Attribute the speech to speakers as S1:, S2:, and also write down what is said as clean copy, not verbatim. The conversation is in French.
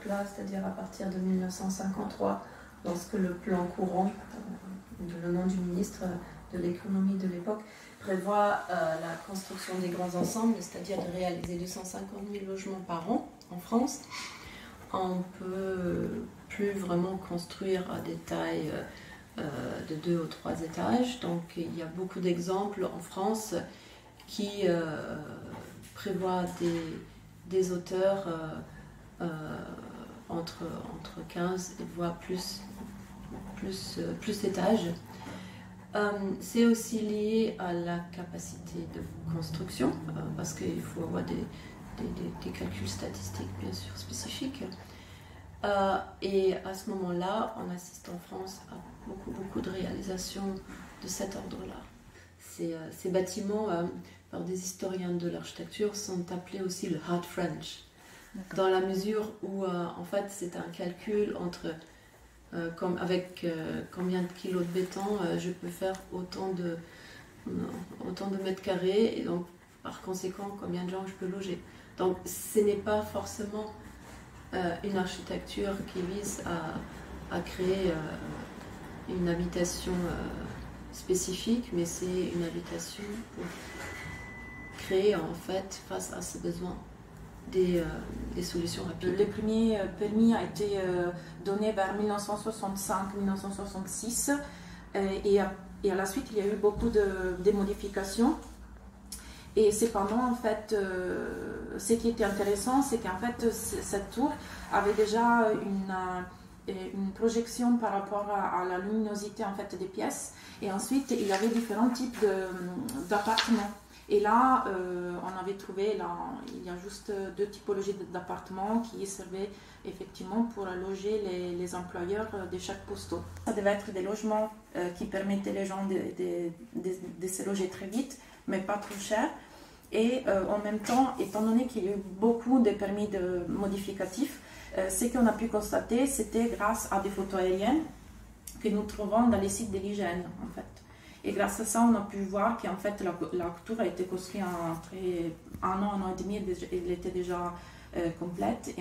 S1: époque-là, c'est-à-dire à partir de 1953, lorsque le plan courant, le nom du ministre de l'économie de l'époque, prévoit la construction des grands ensembles, c'est-à-dire de réaliser 250 000 logements par an en France. On ne peut plus vraiment construire à des tailles de 2 ou 3 étages. Donc il y a beaucoup d'exemples en France qui prévoient des hauteurs entre 15 et voire plus d'étages. C'est aussi lié à la capacité de construction, parce qu'il faut avoir des calculs statistiques bien sûr spécifiques. Et à ce moment-là, on assiste en France à beaucoup de réalisations de cet ordre-là. Ces bâtiments, par des historiens de l'architecture, sont appelés aussi le hard French, dans la mesure où en fait c'est un calcul entre avec combien de kilos de béton je peux faire autant de mètres carrés, et donc par conséquent combien de gens je peux loger. Donc ce n'est pas forcément une architecture qui vise à créer une habitation spécifique, mais c'est une habitation pour créer en fait face à ce besoin des solutions rapides.
S2: Le premier permis a été donné vers 1965-1966 et à la suite il y a eu beaucoup de modifications. Et cependant, en fait, ce qui était intéressant, c'est qu'en fait, cette tour avait déjà une projection par rapport à la luminosité en fait, des pièces. Et ensuite, il y avait différents types d'appartements. Et là, on avait trouvé, il y a juste 2 typologies d'appartements qui servaient effectivement pour loger les employeurs de chaque poste. Ça devait être des logements qui permettaient les gens de se loger très vite, mais pas trop cher. Et en même temps, étant donné qu'il y a eu beaucoup de permis modificatifs, ce qu'on a pu constater, c'était grâce à des photos aériennes que nous trouvons dans les sites de l'hygiène, en fait. Et grâce à ça, on a pu voir qu'en fait, la tour a été construite en 1 an et demi, elle était déjà complète.